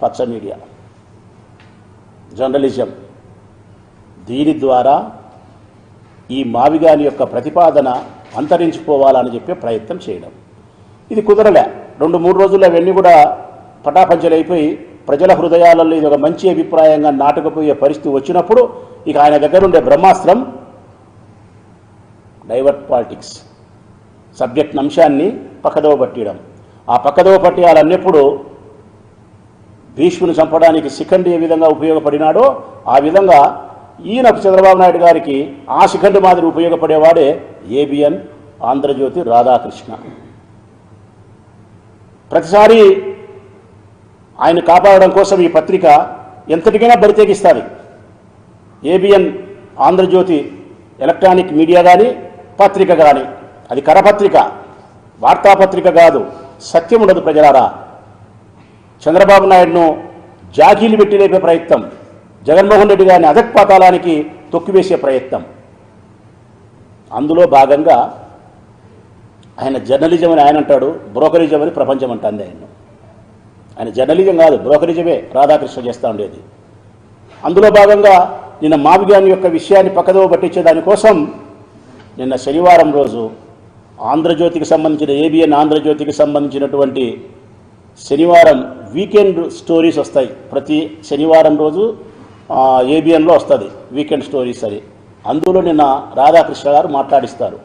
పచ్చ media, journalism. దీని ద్వారా ఈ మావిగాని యొక్క ప్రతిపాదన అంతరించిపోవాలని చెప్పే ప్రయత్నం చేయడం. ఇది కుదరలే. 2-3 రోజుల్లో అవన్నీ కూడా పటాపంచలైపోయి ప్రజల హృదయాలలో ఇది ఒక మంచి అభిప్రాయంగా నాటుకుపోయే పరిస్థితి వచ్చినప్పుడు ఇక ఆయన దగ్గర ఉండే బ్రహ్మాస్త్రం డైవర్ట్ పాలిటిక్స్, సబ్జెక్ట్ అంశాన్ని పక్కదోవ పట్టియడం. ఆ పక్కదోవ పట్టేయాలన్నప్పుడు భీష్ముని చంపడానికి శిఖండి ఏ విధంగా ఉపయోగపడినాడో ఆ విధంగా ఈయనకు చంద్రబాబు నాయుడు గారికి ఆ శిఖండి మాదిరి ఉపయోగపడేవాడే ఏబిఎన్ ఆంధ్రజ్యోతి రాధాకృష్ణ. ప్రతిసారి ఆయన కాపాడడం కోసం ఈ పత్రిక ఎంతటికైనా బరితెగిస్తుంది. ఏబిఎన్ ఆంధ్రజ్యోతి ఎలక్ట్రానిక్ మీడియా కానీ పత్రిక కానీ, అది కరపత్రిక, వార్తాపత్రిక కాదు. సత్యం ఉండదు ప్రజలారా. చంద్రబాబు నాయుడును జాకీలు పెట్టి లేపే ప్రయత్నం, జగన్మోహన్ రెడ్డి గారిని అధఃపాతాళానికి తొక్కివేసే ప్రయత్నం. అందులో భాగంగా ఆయన జర్నలిజం అని ఆయన అంటాడు, బ్రోకరిజం అని ప్రపంచం అంటుంది ఆయన. ఆయన జర్నలిజం కాదు, బ్రోకరిజమే రాధాకృష్ణ చేస్తూ ఉండేది. అందులో భాగంగా నిన్న మావిగాని యొక్క విషయాన్ని పక్కదోవ పట్టించే దానికోసం నిన్న శనివారం రోజు ఆంధ్రజ్యోతికి సంబంధించిన ఏబిఎన్ ఆంధ్రజ్యోతికి సంబంధించినటువంటి శనివారం వీకెండ్ స్టోరీస్ వస్తాయి. ప్రతి శనివారం రోజు ఏబిఎన్లో వస్తుంది వీకెండ్ స్టోరీస్ అని. అందులో నిన్న రాధాకృష్ణ గారు మాట్లాడిస్తారు.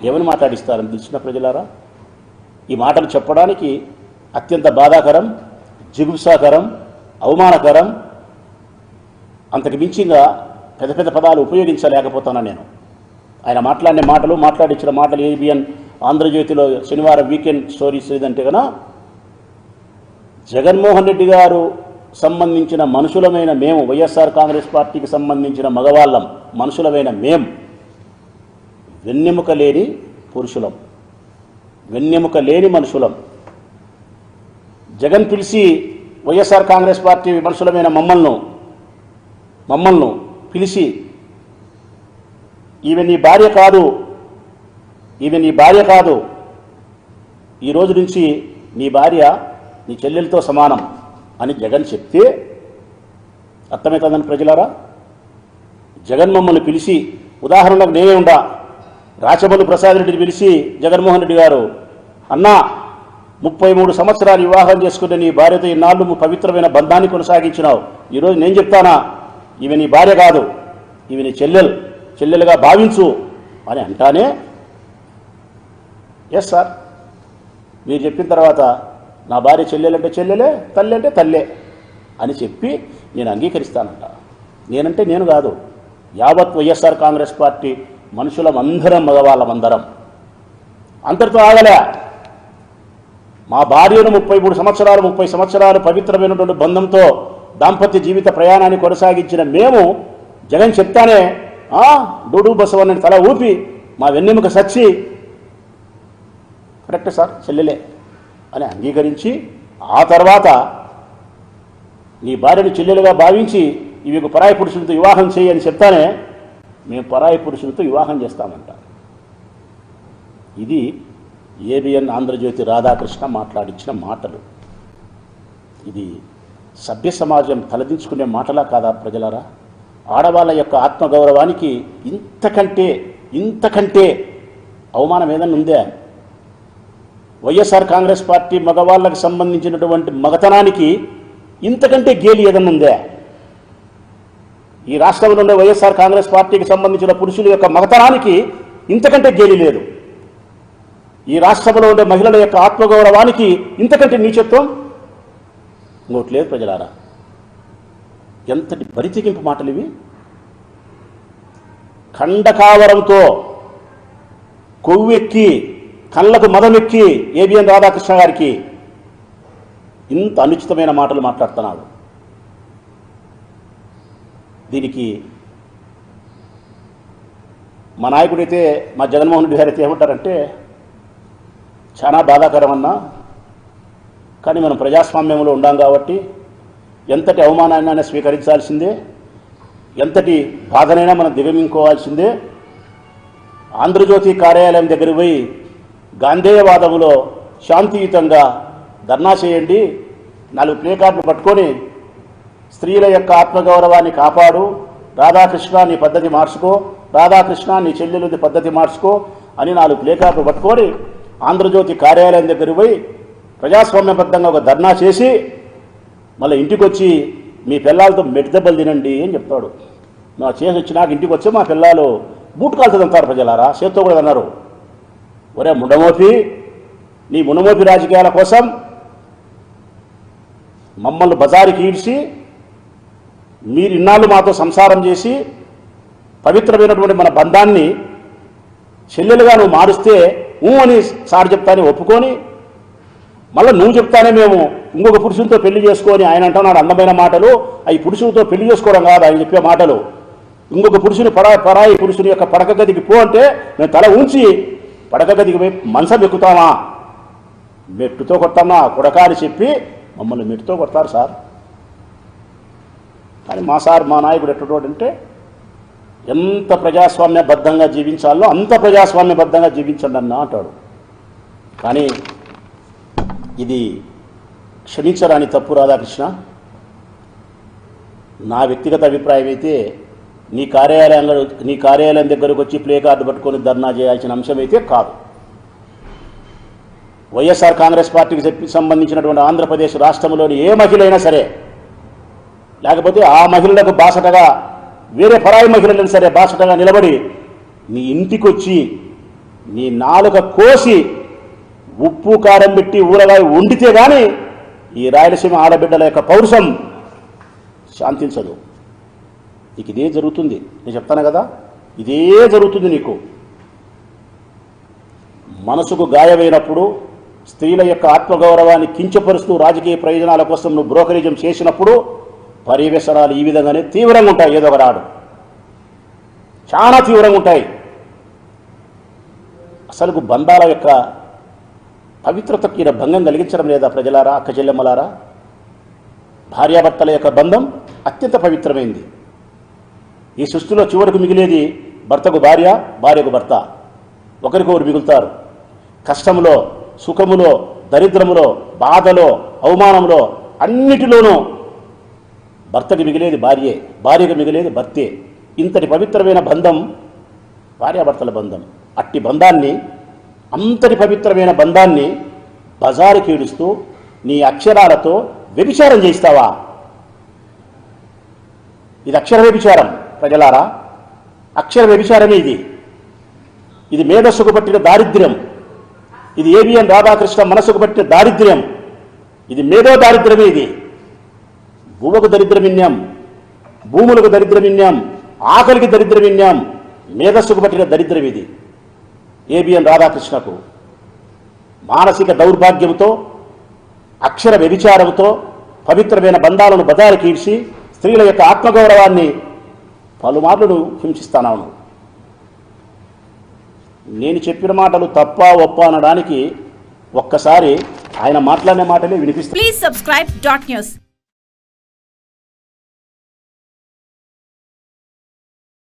ఏమని మాట్లాడిస్తారని తెలిసిన ప్రజలారా, ఈ మాటలు చెప్పడానికి అత్యంత బాధాకరం, జిగుప్సాకరం, అవమానకరం, అంతకు మించిగా పెద్ద పెద్ద పదాలు ఉపయోగించలేకపోతున్నా నేను. ఆయన మాట్లాడించిన మాటలు ఏబిఎన్ ఆంధ్రజ్యోతిలో శనివారం వీకెండ్ స్టోరీస్ ఏదంటే కన్నా, జగన్మోహన్ రెడ్డి గారు సంబంధించిన మనుషులమైన మేము, వైఎస్ఆర్ కాంగ్రెస్ పార్టీకి సంబంధించిన మగవాళ్ళం మనుషులమైన మేము వెన్నెముక లేని పురుషులం, వెన్నెముక లేని మనుషులం. జగన్ పిలిచి వైఎస్ఆర్ కాంగ్రెస్ పార్టీ మనుషులమైన మమ్మల్ని పిలిచి ఈమె నీ భార్య కాదు, ఈ రోజు నుంచి నీ భార్య నీ చెల్లెలతో సమానం అని జగన్ చెప్తే అర్థమవుతుందని ప్రజలారా. జగన్ మమ్మల్ని పిలిచి, ఉదాహరణకు నేనే ఉండా, రాచమల్లు ప్రసాద్ రెడ్డిని పిలిచి జగన్మోహన్ రెడ్డి గారు, అన్నా 33 సంవత్సరాలు వివాహం చేసుకునే నీ భార్యతో ఇన్నాళ్ళు పవిత్రమైన బంధాన్ని కొనసాగించినావు, ఈరోజు నేను చెప్తానా ఈమె నీ భార్య కాదు, ఈమె నీ చెల్లెలుగా భావించు అని అంటానే, ఎస్ సార్ మీరు చెప్పిన తర్వాత నా భార్య చెల్లెలంటే చెల్లెలే, తల్లి అంటే తల్లే అని చెప్పి నేను అంగీకరిస్తానంట. నేనంటే నేను కాదు, యావత్ వైఎస్ఆర్ కాంగ్రెస్ పార్టీ మనుషులం అందరం, మగవాళ్ళమందరం. అంతటితో ఆగలే. మా భార్యను 30 సంవత్సరాలు పవిత్రమైనటువంటి బంధంతో దాంపత్య జీవిత ప్రయాణాన్ని కొనసాగించిన మేము జగన్ చెప్తానే డూడు బసవన్నని తల ఊపి మా వెన్నెముక సచ్చి కరెక్ట్ సార్ చెల్లెలే అని అంగీకరించి, ఆ తర్వాత నీ భార్యను చెల్లెలుగా భావించి ఇవికు పరాయి పురుషులతో వివాహం చేయని చెప్తానే మేము పరాయి పురుషులతో వివాహం చేస్తామంట. ఇది ఏబిఎన్ ఆంధ్రజ్యోతి రాధాకృష్ణ మాట్లాడించిన మాటలు. ఇది సభ్య సమాజం తలదించుకునే మాటలా కాదా ప్రజలారా? ఆడవాళ్ళ యొక్క ఆత్మగౌరవానికి ఇంతకంటే అవమానం ఏదన్నా ఉందే? వైఎస్ఆర్ కాంగ్రెస్ పార్టీ మగవాళ్ళకు సంబంధించినటువంటి మగతనానికి ఇంతకంటే గేలి ఏదన్నా ఉందే? ఈ రాష్ట్రంలో ఉండే వైఎస్ఆర్ కాంగ్రెస్ పార్టీకి సంబంధించిన పురుషుల యొక్క మగతనానికి ఇంతకంటే గేలి లేదు. ఈ రాష్ట్రంలో ఉండే మహిళల యొక్క ఆత్మగౌరవానికి ఇంతకంటే నీచత్వం ఇంకోటి లేదు ప్రజలారా. ఎంతటి బరితెగింపు మాటలు ఇవి! ఖండకావరంతో కొవ్వెక్కి కళ్ళకు మదమెక్కి ఏబిఎన్ రాధాకృష్ణ గారికి ఇంత అనుచితమైన మాటలు మాట్లాడుతున్నాడు. దీనికి మా నాయకుడైతే, మా జగన్మోహన్ రెడ్డి గారు అయితే ఏమంటారంటే, చాలా బాధాకరమన్నా, కానీ మనం ప్రజాస్వామ్యంలో ఉండాం కాబట్టి ఎంతటి అవమానాన్ని స్వీకరించాల్సిందే, ఎంతటి బాధనైనా మనం దిగమించుకోవాల్సిందే. ఆంధ్రజ్యోతి కార్యాలయం దగ్గర పోయి గాంధేయవాదములో శాంతియుతంగా ధర్నా చేయండి, 4 ప్లే కార్డులు పట్టుకొని స్త్రీల యొక్క ఆత్మగౌరవాన్ని కాపాడు, రాధాకృష్ణ నీ పద్ధతి మార్చుకో, రాధాకృష్ణ నీ చెల్లెలుది పద్ధతి మార్చుకో అని 4 ప్లే కార్డులు పట్టుకొని ఆంధ్రజ్యోతి కార్యాలయం దగ్గరికి పోయి ప్రజాస్వామ్యబద్ధంగా ఒక ధర్నా చేసి మళ్ళీ ఇంటికి వచ్చి మీ పిల్లలతో మెట్టుదెబ్బలు తినండి అని చెప్తాడు. నా చేసి వచ్చినాక ఇంటికి వచ్చి మా పిల్లలు బూట్ కాలుతుంది అంటారు ప్రజలారా, చేత్తో కూడా అన్నారు. ఒరే ముండమోపి, నీ ముండమోపి రాజకీయాల కోసం మమ్మల్ని బజారుకి ఈడ్చి మీరు ఇన్నాళ్ళు మాతో సంసారం చేసి పవిత్రమైనటువంటి మన బంధాన్ని చెల్లెలుగా నువ్వు మారుస్తే అని సార్ చెప్తానే ఒప్పుకొని మళ్ళీ నువ్వు చెప్తానే మేము ఇంకొక పురుషునితో పెళ్లి చేసుకొని, ఆయన అంటున్నాడు అందమైన మాటలు, అవి పురుషునితో పెళ్లి చేసుకోవడం కాదు ఆయన చెప్పే మాటలు. ఇంకొక పురుషుని పరాయి పురుషుని యొక్క పడక గదికి పో అంటే మేము తల ఉంచి పడక గదికి పోయి మంచం ఎక్కుతామా, మెట్టుతో కొడతామా కొడక అని చెప్పి మమ్మల్ని మెట్టుతో కొడతారు సార్. కానీ మా నాయకుడు ఎట్టడంటే ఎంత ప్రజాస్వామ్యబద్ధంగా జీవించాలో అంత ప్రజాస్వామ్యబద్ధంగా జీవించండి అన్న అంటాడు. కానీ ఇది క్షమించరాని తప్పు రాధాకృష్ణ. నా వ్యక్తిగత అభిప్రాయం అయితే నీ కార్యాలయం దగ్గరకు వచ్చి ప్లే కార్డు పట్టుకొని ధర్నా చేయాల్సిన అంశం అయితే కాదు. వైఎస్ఆర్ కాంగ్రెస్ పార్టీకి సంబంధించినటువంటి ఆంధ్రప్రదేశ్ రాష్ట్రంలోని ఏ మహిళ అయినా సరే, లేకపోతే ఆ మహిళలకు బాసటగా వేరే పరాయి మహిళలను సరే బాసటగా నిలబడి నీ ఇంటికి వచ్చి నీ నాలుక కోసి ఉప్పు కారం పెట్టి ఊరగాయ వండితే కానీ ఈ రాయలసీమ ఆడబిడ్డల యొక్క పౌరుషం శాంతించదు. నీకు ఇదే జరుగుతుంది, నేను చెప్తాను కదా, ఇదే జరుగుతుంది. నీకు మనసుకు గాయమైనప్పుడు, స్త్రీల యొక్క ఆత్మగౌరవాన్ని కించపరుస్తూ రాజకీయ ప్రయోజనాల కోసం నువ్వు బ్రోకరేజం చేసినప్పుడు పర్యవసనాలు ఈ విధంగానే తీవ్రంగా ఉంటాయి. ఏదో ఒక నాడు చాలా తీవ్రంగా ఉంటాయి. అసలు బంధాల యొక్క పవిత్రతకి భంగం కలిగించడం లేదా ప్రజలారా, అక్క చెల్లెమ్మలారా? భార్యాభర్తల యొక్క బంధం అత్యంత పవిత్రమైంది. ఈ సృష్టిలో చివరకు మిగిలేది భర్తకు భార్య, భార్యకు భర్త. ఒకరికొకరు మిగులుతారు. కష్టములో, సుఖములో, దరిద్రములో, బాధలో, అవమానంలో, అన్నిటిలోనూ భర్తకి మిగిలేది భార్యే, భార్యకు మిగిలేది భర్తే. ఇంతటి పవిత్రమైన బంధం భార్యాభర్తల బంధం. అట్టి బంధాన్ని, అంతటి పవిత్రమైన బంధాన్ని బజారుకి ఈడుస్తూ నీ అక్షరాలతో వ్యభిచారం చేస్తావా? ఇది అక్షర వ్యభిచారం ప్రజలారా, అక్షర వ్యభిచారమే ఇది. ఇది మేధస్సుకు పట్టిన దారిద్ర్యం. ఇది ఏబిఎన్ రాధాకృష్ణ మనసుకు పట్టిన దారిద్ర్యం. ఇది మేధో దారిద్ర్యమే. ఇది భూములకు దరిద్రమిన్యం, భూములకు దరిద్రమిన్యం, ఆకలికి దరిద్రమిన్యం, మేధస్సుకు పట్టిన దరిద్రం ఇది. ఏబిఎన్ రాధాకృష్ణకు మానసిక దౌర్భాగ్యంతో, అక్షర వ్యభిచారంతో పవిత్రమైన బంధాలను బజారుకి ఈడ్చి స్త్రీల యొక్క ఆత్మగౌరవాన్ని పలుమార్లు హింసిస్తాను. నేను చెప్పిన మాటలు తప్ప ఒప్ప అనడానికి ఒక్కసారి ఆయన మాట్లాడిన మాటలే వినిపిస్తాయి. Please subscribe .news.